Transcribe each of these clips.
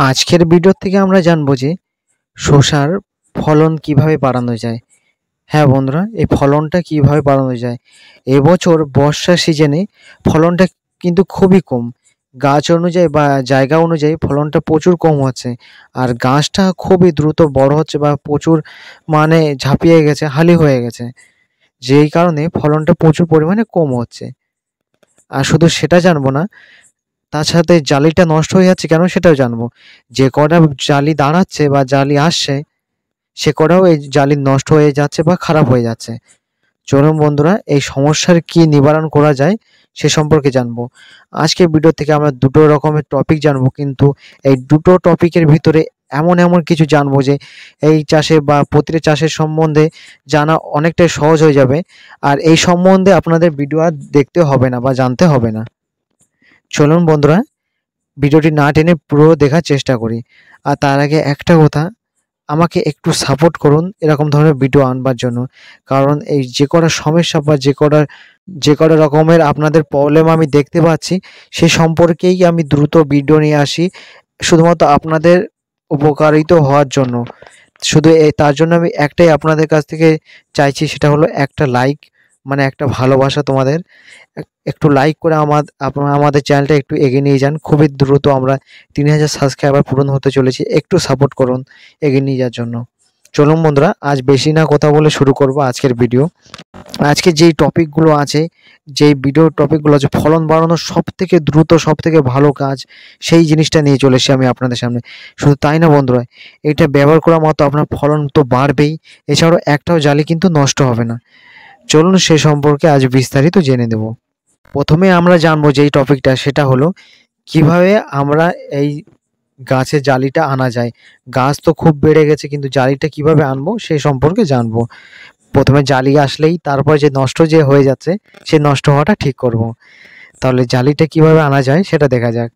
আজকের ভিডিও থেকে আমরা জানবো যে শসার ফলন কিভাবে বাড়ানো যায়। হ্যাঁ বন্ধুরা, এই ফলনটা কিভাবে বাড়ানো যায়। এবছর বর্ষা সিজনে ফলনটা কিন্তু খুবই কম। গাছ অনুযায়ী বা জায়গা অনুযায়ী ফলনটা প্রচুর কম হচ্ছে। আর গাছটা খুবই দ্রুত বড় হচ্ছে বা প্রচুর মানে ঝাঁপিয়ে গেছে, হালি হয়ে গেছে। যেই কারণে ফলনটা প্রচুর পরিমাণে কম হচ্ছে। আর শুধু সেটা জানবো না, তার সাথে জালিটা নষ্ট হয়ে যাচ্ছে কেন সেটাও জানবো। যে কটা জালি দাঁড়াচ্ছে বা জালি আসছে সে কটাও এই জালি নষ্ট হয়ে যাচ্ছে বা খারাপ হয়ে যাচ্ছে। চলুন বন্ধুরা, এই সমস্যার কি নিবারণ করা যায় সে সম্পর্কে জানবো। আজকের ভিডিও থেকে আমরা দুটো রকমের টপিক জানবো, কিন্তু এই দুটো টপিকের ভিতরে এমন এমন কিছু জানবো যে এই চাষে বা প্রতিটা চাষের সম্বন্ধে জানা অনেকটাই সহজ হয়ে যাবে। আর এই সম্বন্ধে আপনাদের ভিডিও আর দেখতে হবে না বা জানতে হবে না। চলুন বন্ধুরা, ভিডিওটি না টেনে পুরো দেখার চেষ্টা করি। আর তার আগে একটা কথা, আমাকে একটু সাপোর্ট করুন এরকম ধরনের ভিডিও আনবার জন্য। কারণ এই যে কটা সমস্যা বা যে কটা রকমের আপনাদের প্রবলেম আমি দেখতে পাচ্ছি সে সম্পর্কেই আমি দ্রুত ভিডিও নিয়ে আসি, শুধুমাত্র আপনাদের উপকারিত হওয়ার জন্য। শুধু তার জন্য আমি একটাই আপনাদের কাছ থেকে চাইছি, সেটা হলো একটা লাইক, মানে একটা ভালোবাসা তোমাদের। একটু লাইক করে আপনারা আমাদের চ্যানেলটা একটু এগিয়ে নিয়ে যান। খুবই দ্রুত আমরা 3000 সাবস্ক্রাইবার পূরণ হতে চলেছি। একটু সাপোর্ট করুন এগিয়ে নিয়ে যাওয়ার জন্য। চলুন বন্ধুরা, আজ বেশি না কথা বলে শুরু করব আজকের ভিডিও। আজকে যেই টপিকগুলো আছে, যেই ভিডিও টপিকগুলো আছে, ফলন বাড়ানোর সবথেকে দ্রুত সবথেকে ভালো কাজ, সেই জিনিসটা নিয়ে চলে এসেছি আমি আপনাদের সামনে। শুধু তাই না বন্ধুরা, এটা ব্যবহার করা মাত্র আপনার ফলন তো বাড়বেই, এছাড়াও একটাও জালি কিন্তু নষ্ট হবে না। চলুন সে সম্পর্কে আজ বিস্তারিত জেনে নেব। প্রথমে আমরা জানবো যেই টপিকটা, সেটা হলো কিভাবে আমরা এই গাছের জালিটা আনা যায়। গাছ তো খুব বেড়ে গেছে, কিন্তু জালিটা কিভাবে আনবো সেই সম্পর্কে জানবো। প্রথমে জালি আসলেই তারপর যে নষ্ট যে হয়ে যাচ্ছে সেই নষ্ট হওয়াটা ঠিক করব। তাহলে জালিটা কিভাবে আনা যায় সেটা দেখা যাক।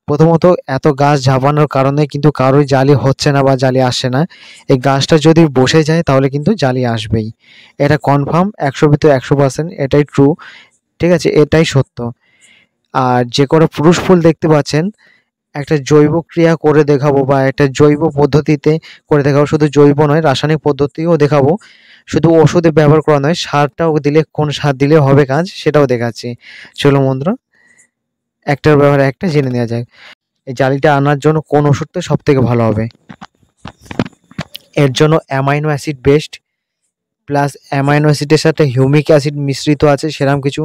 প্রথমত, এত গাছ ঝাপানোর কারণে কিন্তু কারোই জালি হচ্ছে না বা জালি আসছে না। এই গাছটা যদি বসে যায় তাহলে কিন্তু জালি আসবেই। এটা কনফার্ম, 100 ভিতরে 100%, এটাই ট্রু। ঠিক আছে, এটাই সত্য। আর যে কটা পুরুষ ফুল দেখতে পাচ্ছেন, একটা জৈব ক্রিয়া করে দেখাবো বা একটা জৈব পদ্ধতিতে করে দেখাবো। শুধু জৈব নয়, রাসায়নিক পদ্ধতিও দেখাবো। শুধু ওষুধে ব্যবহার করা নয়, সারটাও দিলে কোন সার দিলে হবে কাজ সেটাও দেখাচ্ছি। চলো বন্ধুরা, একটার ব্যাপারে একটা জেনে নেওয়া যায়। এই জালিটা আনার জন্য কোন ওষুধটা সব থেকে ভালো হবে। এর জন্য amino acid best, plus amino অ্যাসিডের সাথে হিউমিক অ্যাসিড মিশ্রিত আছে সেরকম কিছু।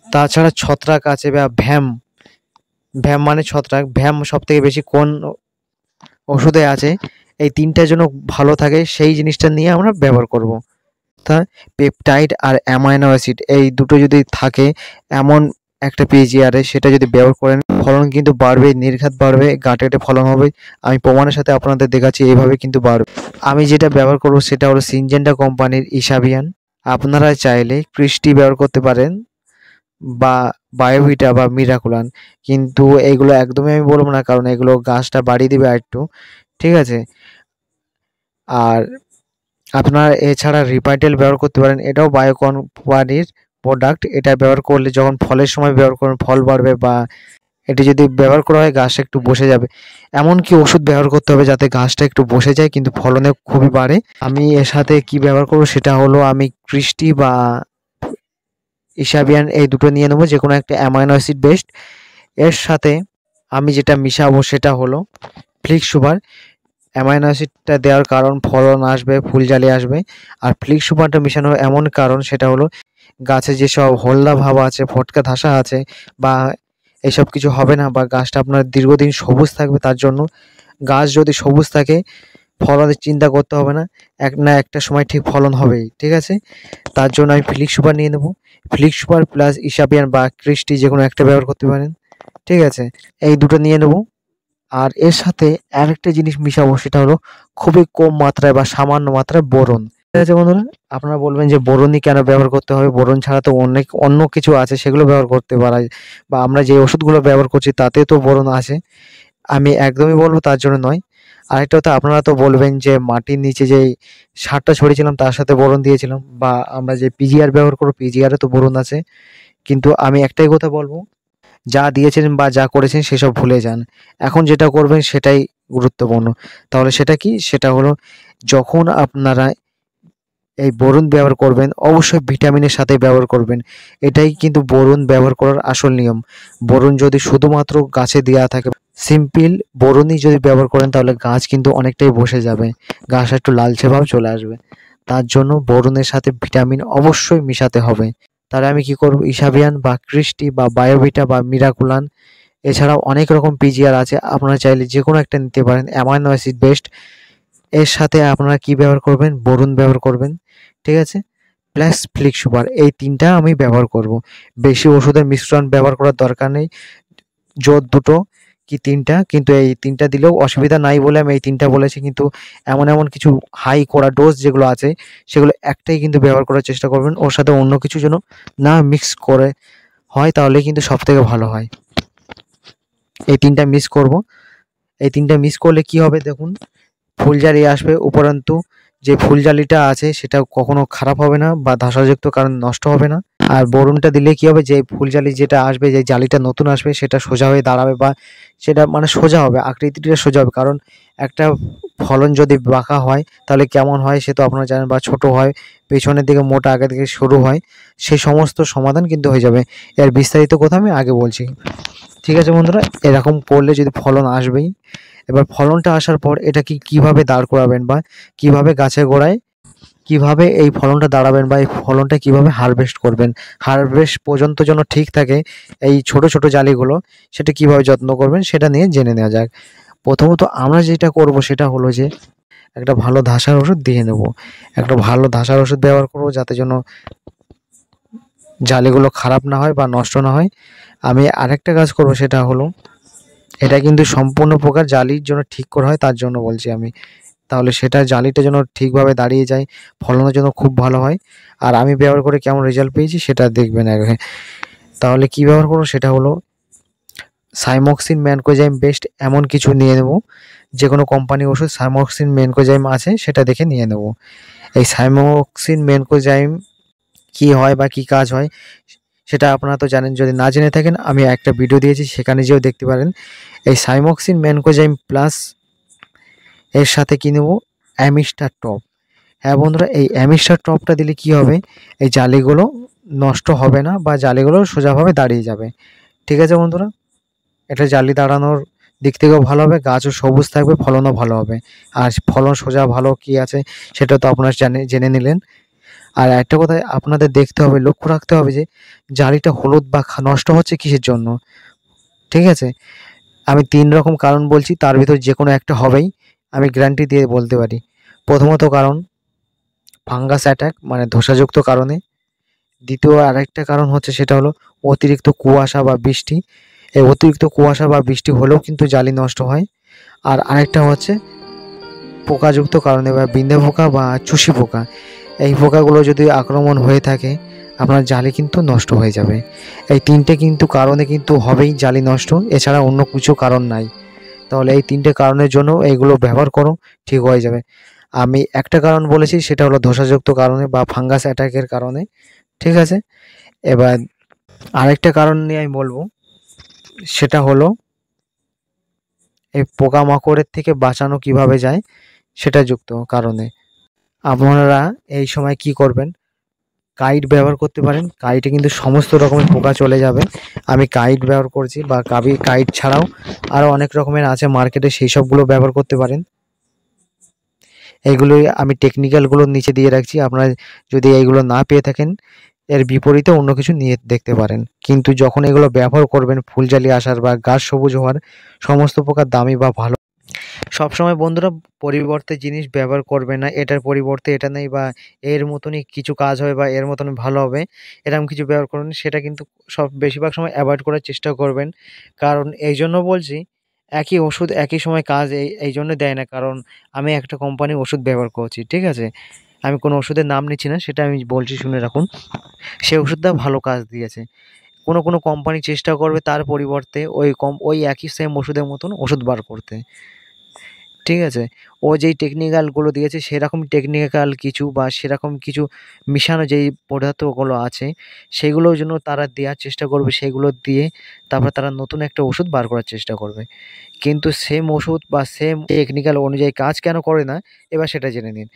তাছাড়া ছত্রাক আছে বা ভ্যাম, ভ্যাম মানে ছত্রাক, ভ্যাম সব থেকে বেশি কোন ওষুধে আছে। এই তিনটার জন্য ভালো থাকে সেই জিনিসটা নিয়ে আমরা ব্যবহার করব। তা পেপটাইড আর অ্যামাইনো অ্যাসিড এই দুটো যদি থাকে এমন একটা পিজিআরে, সেটা যদি ব্যবহার করেন ফলন কিন্তু বাড়বে, নির্ঘাত বাড়বে, গাঁটে ফলন হবে। আমি প্রমাণের সাথে আপনাদের দেখাচ্ছি এইভাবে কিন্তু বাড়বে। আমি যেটা ব্যবহার করব সেটা হলো সিনজেন্টা কোম্পানির ইসাবিয়ান। আপনারা চাইলে ক্রিস্টি ব্যবহার করতে পারেন বা বায়োভিটা বা মিরাকুলান, কিন্তু এইগুলো একদমই আমি বলবো না, কারণ এগুলো গাছটা বাড়িয়ে দিবে আরেকটু। ঠিক আছে। আর আপনারা এছাড়া রিপাইটেল ব্যবহার করতে পারেন, এটাও বায়ো কোম্পানির প্রোডাক্ট। এটা ব্যবহার করলে যখন ফলের সময় ব্যবহার করুন ফল বাড়বে, বা এটি যদি ব্যবহার করা হয় গাছটা একটু বসে যাবে। এমনকি ওষুধ ব্যবহার করতে হবে যাতে গাছটা একটু বসে যায় কিন্তু ফলনে খুবই বাড়ে। আমি এর সাথে কি ব্যবহার করবো সেটা হলো, আমি ক্রিস্টি বা ইসাবিয়ান এই দুটো নিয়ে নেবো, যে কোনো একটা অ্যামাইনো অ্যাসিড বেসড। এর সাথে আমি যেটা মিশাবো সেটা হলো ফ্লিক্স সুপার। অ্যামাইনো অ্যাসিডটা দেওয়ার কারণ ফলন আসবে, ফুলজালি আসবে। আর ফ্লিক্স সুপারটা মেশানোর এমন কারণ সেটা হলো গাছে যেসব হলদা ভাব আছে, ফটকা ধাসা আছে, বা এসব কিছু হবে না, বা গাছটা আপনার দীর্ঘদিন সবুজ থাকবে। তার জন্য গাছ যদি সবুজ থাকে ফলনের চিন্তা করতে হবে না, এক না একটা সময় ঠিক ফলন হবেই। ঠিক আছে, তার জন্য আমি ফ্লিক্স সুপার নিয়ে নেবো। ফ্লিক্স সুপার প্লাস ইসাবিয়ান বা ক্রিস্টি যে কোনো একটা ব্যবহার করতে পারেন। ঠিক আছে, এই দুটো নিয়ে নেবো। আর এর সাথে আরেকটা জিনিস মিশাবো, সেটা হলো খুবই কম মাত্রায় বা সামান্য মাত্রায় বোরন। ঠিক আছে বন্ধুরা, আপনারা বলবেন যে বোরনই কেন ব্যবহার করতে হবে, বোরন ছাড়া তো অনেক অন্য কিছু আছে সেগুলো ব্যবহার করতে পারা, বা আমরা যে ওষুধগুলো ব্যবহার করছি তাতে তো বোরন আছে। আমি একদমই বলবো তার জন্য নয়। আরেকটা কথা, আপনারা তো বলবেন যে মাটির নিচে যে সারটা ছড়িয়েছিলাম তার সাথে বোরন দিয়েছিলাম, বা আমরা যে পিজিআর ব্যবহার করবো পিজিআরে তো বোরন আছে। কিন্তু আমি একটাই কথা বলবো, যা দিয়েছেন বা যা করেছেন সেসব ভুলে যান। এখন যেটা করবেন সেটাই গুরুত্বপূর্ণ। তাহলে সেটা কি? সেটা হলো যখন আপনারা এই বোরন ব্যবহার করবেন অবশ্যই ভিটামিনের সাথে ব্যবহার করবেন। এটাই কিন্তু বোরন ব্যবহার করার আসল নিয়ম। বোরন যদি শুধুমাত্র গাছে দেওয়া থাকে, সিম্পল বোরনই যদি ব্যবহার করেন তাহলে গাছ কিন্তু অনেকটাই বসে যাবে, গাছ একটু লালচে ভাব চলে আসবে। তার জন্য বোরনের সাথে ভিটামিন অবশ্যই মিশাতে হবে। তাহলে আমি কি করব, ইসাবিয়ান বা ক্রিস্টি বা বায়োভিটা বা মিরাকুলান, এছাড়াও অনেক রকম পিজিআর আছে, আপনারা চাইলে যে কোনো একটা নিতে পারেন, অ্যামাইনো অ্যাসিড বেস্ট। এর সাথে আপনারা কি ব্যবহার করবেন, বোরন ব্যবহার করবেন, ঠিক আছে, প্লাস ফ্লিক সুপার, এই তিনটা আমি ব্যবহার করব। বেশি ওষুধের মিশ্রণ ব্যবহার করার দরকার নেই, জোর দুটো কি তিনটা, কিন্তু এই তিনটা দিলেও অসুবিধা নাই বলে আমি এই তিনটা বলেছি। কিন্তু এমন এমন কিছু হাই করা ডোজ যেগুলো আছে সেগুলো একটাই কিন্তু ব্যবহার করার চেষ্টা করবেন, ওর সাথে অন্য কিছু যেন না মিক্স করে হয়, তাহলে কিন্তু সব থেকে ভালো হয়। এই তিনটা মিক্স করব। এই তিনটা মিক্স করলে কি হবে দেখুন, ফুলজালি আসবে, উপরন্তু যে ফুলজালিটা আছে সেটা কখনো খারাপ হবে না বা ধসাযুক্ত কারণ নষ্ট হবে না। আর বোরনটা দিলে কি হবে, যে ফুলজালি যেটা আসবে, যে জালিটা নতুন আসবে সেটা সোজা হয়ে দাঁড়াবে, বা সেটা মানে সোজা হবে, আকৃতিটা সোজা হবে। কারণ একটা ফলন যদি বাঁকা হয় তাহলে কেমন হয় সে তো আপনারা জানেন, বা ছোট হয়, পেছনের দিকে মোটা, আগের দিকে সরু হয়, সেই সমস্ত সমাধান কিন্তু হয়ে যাবে। এর বিস্তারিত কথা আমি আগে বলছি, ঠিক আছে বন্ধুরা? এরকম করলে যদি ফলন আসবেই। এবার ফলনটা আসার পর এটাকে কিভাবে দাঁড় করাবেন বা কিভাবে গাছের গোড়ায় কিভাবে এই ফলনটা দাঁড়াবেন বা এই ফলনটা কিভাবে হারভেস্ট করবেন, হারভেস্ট পর্যন্ত যেন ঠিক থাকে এই ছোট ছোট জালিগুলো, সেটা কিভাবে যত্ন করবেন সেটা নিয়ে জেনে নেওয়া যাক। প্রথমত আমরা যেটা করব সেটা হলো যে একটা ভালো ধসার ওষুধ দিয়ে নেব, একটা ভালো ধসার ওষুধ ব্যবহার করব যাতে যেন জালিগুলো খারাপ না হয় বা নষ্ট না হয়। আমি আরেকটা কাজ করব, সেটা হলো এটা কিন্তু সম্পূর্ণ প্রকার জালির জন্য ঠিক করা হয়, তার জন্য বলছি আমি। তাহলে সেটা জালিটা যেন ঠিকভাবে দাঁড়িয়ে যায়, ফলনের জন্য খুব ভালো হয়। আর আমি ব্যবহার করে কেমন রেজাল্ট পেয়েছি সেটা দেখবেন আগে। তাহলে কি ব্যবহার করবো, সেটা হলো সাইমক্সিন ম্যানকোজাইম বেস্ট এমন কিছু নিয়ে নেব। যে কোনো কোম্পানি ওষুধ সাইমক্সিন ম্যানকোজাইম আছে সেটা দেখে নিয়ে নেব। এই সাইমক্সিন ম্যানকোজাইম কি হয় বা কি কাজ হয় সেটা আপনারা তো জানেন, যদি না জেনে থাকেন আমি একটা ভিডিও দিয়েছি, সেখানে যেও দেখতে পারেন। এই সাইমক্সিন ম্যানকোজাইম প্লাস এর সাথে কি নেব, অ্যামিস্টার টপ। হ্যাঁ বন্ধুরা, এই অ্যামিস্টার টপটা দিলে কি হবে, এই জালিগুলো নষ্ট হবে না বা জালিগুলো সোজাভাবে দাঁড়িয়ে যাবে, ঠিক আছে বন্ধুরা? এটা জালি দাঁড়ানোর দিক থেকেও ভালো হবে, গাছও সবুজ থাকবে, ফলনও ভালো হবে। আর ফলন সোজা ভালো কি আছে সেটা তো আপনারা জেনে নিলেন। আর একটা কথা আপনাদের দেখতে হবে, লক্ষ্য রাখতে হবে যে জালিটা হলুদ বা নষ্ট হচ্ছে কিসের জন্য, ঠিক আছে? আমি ৩ রকম কারণ বলছি, তার ভিতর যেকোনো একটা হবেই, আমি গ্যারান্টি দিয়ে বলতে পারি। প্রথমত কারণ ফাঙ্গাস অ্যাটাক মানে ধসাযুক্ত কারণে। দ্বিতীয় আরেকটা কারণ হচ্ছে সেটা হলো অতিরিক্ত কুয়াশা বা বৃষ্টি। এই অতিরিক্ত কুয়াশা বা বৃষ্টি হলেও কিন্তু জালি নষ্ট হয়। আর আরেকটা হচ্ছে পোকাযুক্ত কারণে বা বিন্ধে পোকা বা চুষি পোকা। এই পোকাগুলো যদি আক্রমণ হয়ে থাকে আপনার জালি কিন্তু নষ্ট হয়ে যাবে। এই ৩টে কিন্তু কারণে কিন্তু হবেই জালি নষ্ট, এছাড়া অন্য কিছু কারণ নাই। তাহলে এই ৩টে কারণের জন্য এইগুলো ব্যবহার করো, ঠিক হয়ে যাবে। আমি একটা কারণ বলেছি সেটা হলো ধসাযুক্ত কারণে বা ফাঙ্গাস অ্যাটাকের কারণে, ঠিক আছে? এবার আরেকটা কারণ নিয়ে আমি বলবো, সেটা হলো এই পোকামাকড়ের থেকে বাঁচানো কিভাবে যায় সেটা যুক্ত কারণে। আপনারা এই সময় কি করবেন, কাইট ব্যবহার করতে পারেন, কাইটে কিন্তু সমস্ত রকমের পোকা চলে যাবে। আমি কাইট ব্যবহার করছি, বা কাইট ছাড়াও আরও অনেক রকমের আছে মার্কেটে, সেই সবগুলো ব্যবহার করতে পারেন। এইগুলোই আমি টেকনিক্যালগুলো নিচে দিয়ে রাখছি, আপনারা যদি এইগুলো না পেয়ে থাকেন এর বিপরীতে অন্য কিছু নিয়ে দেখতে পারেন। কিন্তু যখন এগুলো ব্যবহার করবেন ফুলজালি আসার বা গাছ সবুজ হওয়ার, সমস্ত প্রকার দামি বা ভালো, সবসময় বন্ধুরা পরিবর্তে জিনিস ব্যবহার করবে না, এটার পরিবর্তে এটা নেই বা এর মতনই কিছু কাজ হবে বা এর মতনই ভালো হবে এরকম কিছু ব্যবহার করুন, সেটা কিন্তু বেশিরভাগ সময় অ্যাভয়েড করার চেষ্টা করবেন। কারণ এই জন্য বলছি, একই ওষুধ একই সময় কাজ এই জন্য দেয় না, কারণ আমি একটা কোম্পানির ওষুধ ব্যবহার করছি, ঠিক আছে? আমি কোনো ওষুধের নাম নিচ্ছি না, সেটা আমি বলছি শুনে রাখুন। সেই ওষুধটা ভালো কাজ দিয়েছে, কোনো কোনো কোম্পানি চেষ্টা করবে তার পরিবর্তে ওই একই সেম ওষুধের মতন ওষুধ বার করতে। ঠিক আছে? ও যেই টেকনিক্যালগুলো দিয়েছে সেরকম টেকনিক্যাল কিছু বা সেরকম কিছু মিশানো যেই পদার্থগুলো আছে সেগুলোর জন্য তারা দেওয়ার চেষ্টা করবে, সেগুলো দিয়ে তারপর তারা নতুন একটা ওষুধ বার করার চেষ্টা করবে। কিন্তু সেম ওষুধ বা সেম টেকনিক্যাল অনুযায়ী কাজ কেন করে না, এবার সেটা জেনে নিন।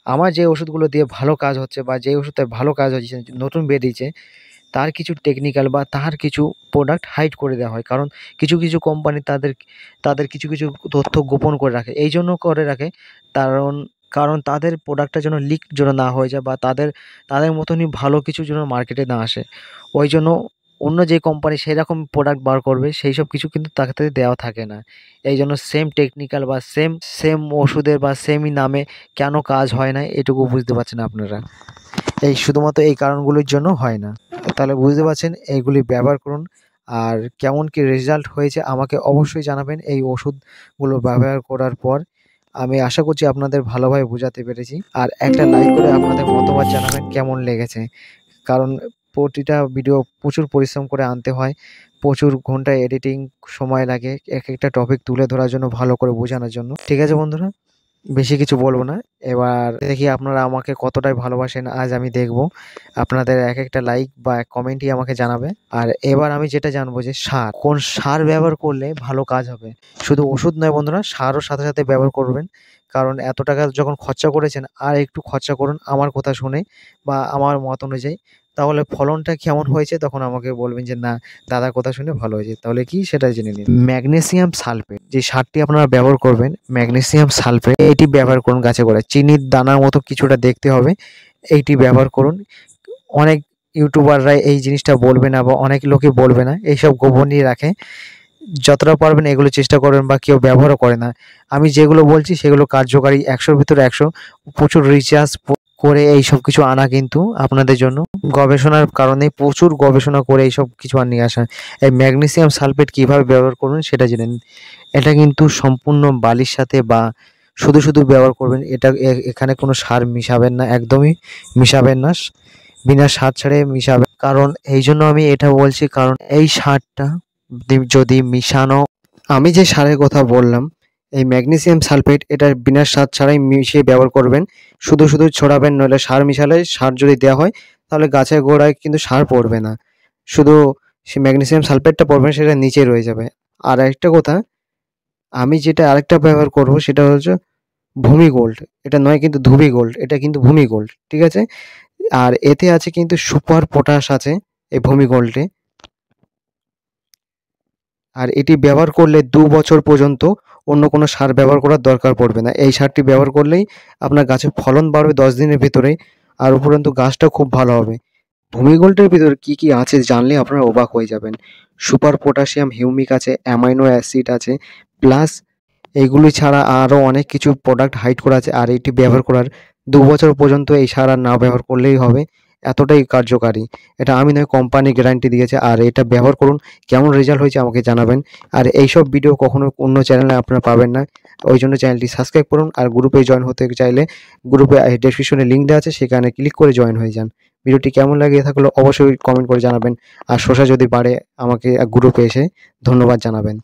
আমার যে ওষুধগুলো দিয়ে ভালো কাজ হচ্ছে বা যে ওষুধে ভালো কাজ হচ্ছে নতুন বেরিয়েছে, তার কিছু টেকনিক্যাল বা তার কিছু প্রোডাক্ট হাইড করে দেওয়া হয়। কারণ কিছু, কিছু কোম্পানি তাদের কিছু, কিছু তথ্য গোপন করে রাখে। এইজন্য করে রাখে কারণ কারণ তাদের প্রোডাক্টটা যেন লিক যেন না হয়ে যায় বা তাদের মতনই ভালো কিছু যেন মার্কেটে না আসে। ওইজন্য অন্য যে কোম্পানি সেরকম প্রোডাক্ট বার করবে সেইসব কিছু কিন্তু তাকে দেওয়া থাকে না। এইজন্য সেম টেকনিক্যাল বা সেম ওষুধের বা সেমই নামে কেন কাজ হয় না এটুকু বুঝতে পারছেন আপনারা। এই শুধুমাত্র এই কারণগুলির জন্য হয় না। তাহলে বুঝতে পারছেন এইগুলি ব্যবহার করুন। আর কেমন কি রেজাল্ট হয়েছে আমাকে অবশ্যই জানাবেন এই ওষুধগুলো ব্যবহার করার পর। আমি আশা করছি আপনাদের ভালোভাবে বোঝাতে পেরেছি। আর একটা লাইক করে আপনাদের মতামত জানাবেন কেমন লেগেছে। কারণ প্রতিটা ভিডিও প্রচুর পরিশ্রম করে আনতে হয়। প্রচুর ঘন্টা এডিটিং সময় লাগে একেকটা টপিক তুলে ধরার জন্য, ভালো করে বোঝানোর জন্য। ঠিক আছে বন্ধুরা? বেশি কিছু বলব না। এবার দেখি আপনারা আমাকে কতটাই ভালোবাসেন আজ আমি দেখব। আপনাদের একেকটা লাইক বা কমেন্টই আমাকে জানাবে। আর এবার আমি যেটা জানবো যে কোন সার ব্যবহার করলে ভালো কাজ হবে? শুধু ওষুধ নয় বন্ধুরা, সারও সাথে, সাথে ব্যবহার করবেন। কারণ এত টাকা যখন খরচা করেছেন আর একটু খরচা করুন আমার কথা শুনে বা আমার মত অনুযায়ী। তাহলে ফলনটা কেমন হয়েছে তখন আমাকে বলবেন যে, "না, দাদার কথা শুনে ভালো হয়েছে।" তাহলে কি সেটা জেনে নিন। ম্যাগনেসিয়াম সালফেট যে সারটি আপনারা ব্যবহার করবেন, ম্যাগনেসিয়াম সালফেট এটি ব্যবহার করুন গাছে গোড়ায়। চিনির দানার মতো কিছুটা দেখতে হবে। এইটি ব্যবহার করুন। অনেক ইউটিউবাররা এই জিনিসটা বলবে না বা অনেক লোকই বলবে না। এইসব গোপনীয় রাখে। যতটা পারবেন এগুলো চেষ্টা করবেন বা কেউ ব্যবহারও করে না। আমি যেগুলো বলছি সেগুলো কার্যকারী ১০০ র ভিতরে ১০০। প্রচুর রিসার্চ করে এইসব কিছু আনা কিন্তু আপনাদের জন্য। গবেষণার কারণে প্রচুর গবেষণা করে এইসব কিছু নিয়ে আসা। এই ম্যাগনেসিয়াম সালফেট কিভাবে ব্যবহার করবেন সেটা জেনে নিন। এটা কিন্তু সম্পূর্ণ বালির সাথে বা শুধু ব্যবহার করবেন। এটা এখানে কোনো সার মিশাবেন না, একদমই মিশাবেন না। বিনা সার ছাড়ে মিশাবেন। কারণ এইজন্য আমি এটা বলছি কারণ এই সারটা যদি মিশানো, আমি যে সারের কথা বললাম এই ম্যাগনেসিয়াম সালফেট এটা বিনা সার ছাড়াই মিশিয়ে ব্যবহার করবেন। শুধু ছড়াবেন, নইলে সার মিশালে সার যদি দেওয়া হয় তাহলে গাছের গোড়ায় কিন্তু সার পড়বে না। শুধু সে ম্যাগনেসিয়াম সালফেটটা পড়বে সেটা নিচে রয়ে যাবে। আর একটা কথা, আমি যেটা আরেকটা ব্যবহার করব সেটা হচ্ছে ভূমি গোল্ড। এটা নয় কিন্তু ধুবি গোল্ড, এটা কিন্তু ভূমি গোল্ড। ঠিক আছে? আর এতে আছে কিন্তু সুপার পটাশ আছে এই ভূমি গোল্ডে। আর এটি ব্যবহার করলে ২ বছর পর্যন্ত অন্য কোনো সার ব্যবহার করার দরকার পড়বে না। এই সারটি ব্যবহার করলেই আপনার গাছের ফলন বাড়বে ১০ দিনের ভিতরেই। আর উপরন্তু গাছটাও খুব ভালো হবে। ভূমি গোল্ডের ভিতরে কি, কি আছে জানলে আপনারা অবাক হয়ে যাবেন। সুপার পটাশিয়াম, হিউমিক আছে, অ্যামাইনো অ্যাসিড আছে, প্লাস এইগুলি ছাড়া আরও অনেক কিছু প্রোডাক্ট হাইড করা আছে। আর এটি ব্যবহার করার ২ বছর পর্যন্ত এই সার আর না ব্যবহার করলেই হবে। এতটাই কার্যকারী। এটা আমি নয়, কোম্পানি গ্যারান্টি দিয়েছে। আর এটা ব্যবহার করুন। কেমন রেজাল্ট হয়েছে আমাকে জানাবেন। আর এইসব ভিডিও কখনো অন্য চ্যানেলে আপনারা পাবেন না। ওইজন্য চ্যানেলটি সাবস্ক্রাইব করুন। আর গ্রুপে জয়েন হতে চাইলে গ্রুপে ডেসক্রিপশনে লিঙ্ক দেওয়া আছে, সেখানে ক্লিক করে জয়েন হয়ে যান। ভিডিওটি কেমন লাগে থাকলে অবশ্যই কমেন্ট করে জানাবেন। আর শসা যদি বাড়ে আমাকে গ্রুপে এসে ধন্যবাদ জানাবেন।